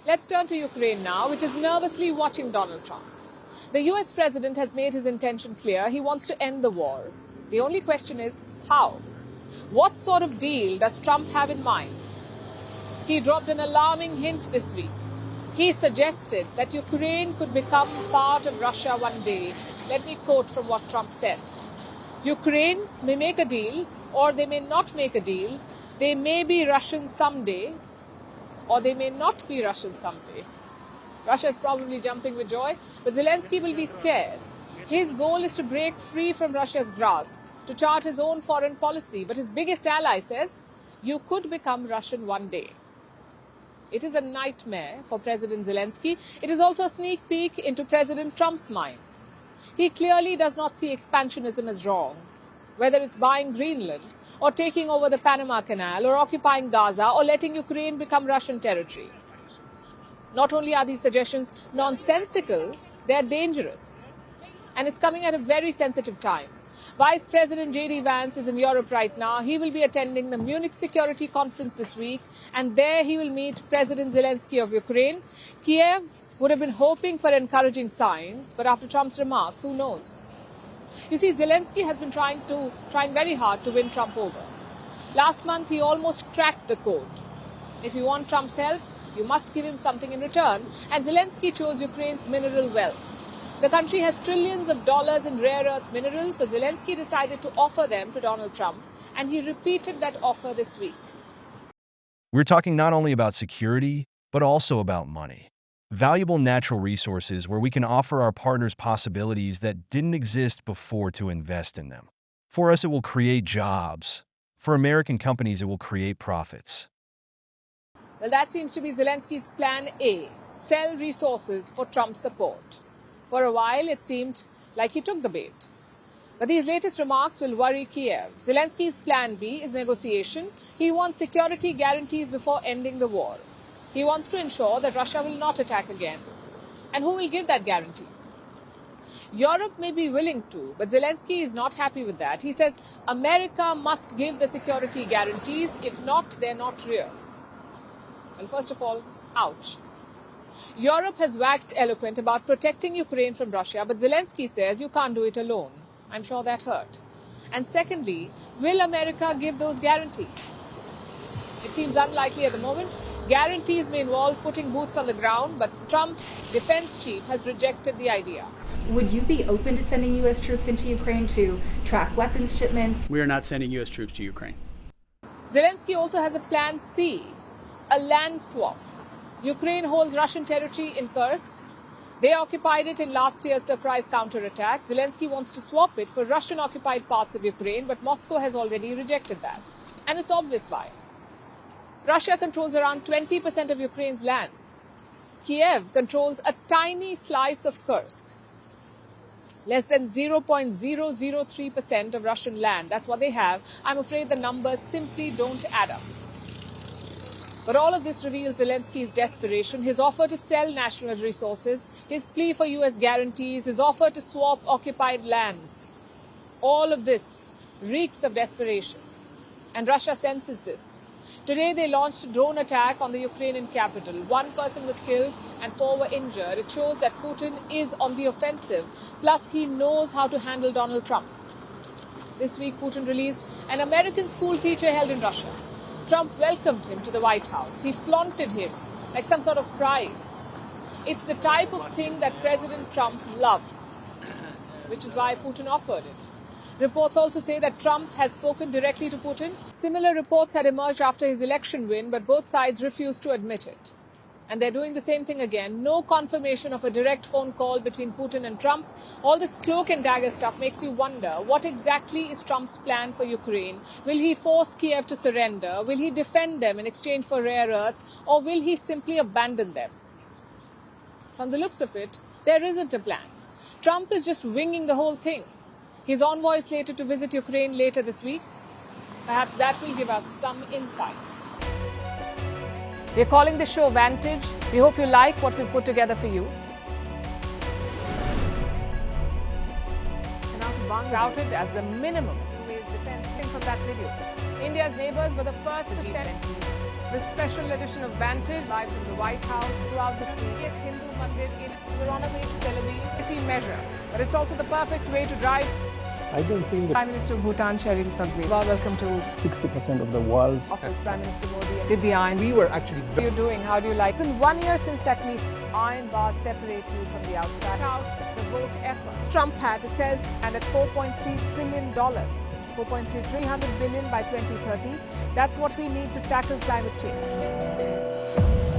Let's turn to Ukraine now, which is nervously watching Donald Trump. The US president has made his intention clear. He wants to end the war. The only question is how? What sort of deal does Trump have in mind? He dropped an alarming hint this week. He suggested that Ukraine could become part of Russia one day. Let me quote from what Trump said. Ukraine may make a deal, or they may not make a deal. They may be Russian someday, or they may not be Russian someday. Russia is probably jumping with joy, but Zelensky will be scared. His goal is to break free from Russia's grasp, to chart his own foreign policy. But his biggest ally says, you could become Russian one day. It is a nightmare for President Zelensky. It is also a sneak peek into President Trump's mind. He clearly does not see expansionism as wrong, whether it's buying Greenland, or taking over the Panama Canal, or occupying Gaza, or letting Ukraine become Russian territory. Not only are these suggestions nonsensical, they are dangerous. And it's coming at a very sensitive time. Vice President JD Vance is in Europe right now. He will be attending the Munich Security Conference this week, and there he will meet President Zelensky of Ukraine. Kiev would have been hoping for encouraging signs, but after Trump's remarks, who knows? You see, Zelensky has been trying very hard to win Trump over. Last month, he almost cracked the code. If you want Trump's help, you must give him something in return, and Zelensky chose Ukraine's mineral wealth. The country has trillions of dollars in rare earth minerals, so Zelensky decided to offer them to Donald Trump, and he repeated that offer this week. We're talking not only about security, but also about money. Valuable natural resources where we can offer our partners possibilities that didn't exist before to invest in them. For us, it will create jobs. For American companies, it will create profits. Well, that seems to be Zelensky's plan A, sell resources for Trump's support. For a while, it seemed like he took the bait. But these latest remarks will worry Kiev. Zelensky's plan B is negotiation. He wants security guarantees before ending the war. He wants to ensure that Russia will not attack again. And who will give that guarantee? Europe may be willing to, but Zelensky is not happy with that. He says America must give the security guarantees. If not, they're not real. Well, first of all, ouch. Europe has waxed eloquent about protecting Ukraine from Russia, but Zelensky says you can't do it alone. I'm sure that hurt. And secondly, will America give those guarantees? It seems unlikely at the moment. Guarantees may involve putting boots on the ground, but Trump's defense chief has rejected the idea. Would you be open to sending U.S. troops into Ukraine to track weapons shipments? We are not sending U.S. troops to Ukraine. Zelensky also has a plan C, a land swap. Ukraine holds Russian territory in Kursk. They occupied it in last year's surprise counterattack. Zelensky wants to swap it for Russian-occupied parts of Ukraine, but Moscow has already rejected that. And it's obvious why. Russia controls around 20% of Ukraine's land. Kiev controls a tiny slice of Kursk. Less than 0.003% of Russian land. That's what they have. I'm afraid the numbers simply don't add up. But all of this reveals Zelensky's desperation, his offer to sell national resources, his plea for US guarantees, his offer to swap occupied lands. All of this reeks of desperation. And Russia senses this. Today they launched a drone attack on the Ukrainian capital. One person was killed and 4 were injured. It shows that Putin is on the offensive. Plus, he knows how to handle Donald Trump. This week, Putin released an American school teacher held in Russia. Trump welcomed him to the White House. He flaunted him like some sort of prize. It's the type of thing that President Trump loves, which is why Putin offered it. Reports also say that Trump has spoken directly to Putin. Similar reports had emerged after his election win, but both sides refused to admit it. And they're doing the same thing again. No confirmation of a direct phone call between Putin and Trump. All this cloak and dagger stuff makes you wonder, what exactly is Trump's plan for Ukraine? Will he force Kiev to surrender? Will he defend them in exchange for rare earths? Or will he simply abandon them? From the looks of it, there isn't a plan. Trump is just winging the whole thing. His envoy is slated to visit Ukraine later this week. Perhaps that will give us some insights. We're calling the show Vantage. We hope you like what we put together for you. Touted as the minimum defense from that video. India's neighbors were the first to send The special edition of Vantage, live from the White House throughout this week. Yes, Hindu Mandir in we're on our way to Tel Aviv. Pretty measure, but it's also the perfect way to drive. I don't think that Prime Minister of Bhutan, Sherin Tagwe. Welcome to 60% of the world's office. Prime Minister Modi did the iron. We were actually How are you doing? How do you like? It's been 1 year since that meeting. Iron bars separate you from the outside. Out the vote effort. Trump had, it says, and at $4.3 trillion. 300 billion by 2030. That's what we need to tackle climate change.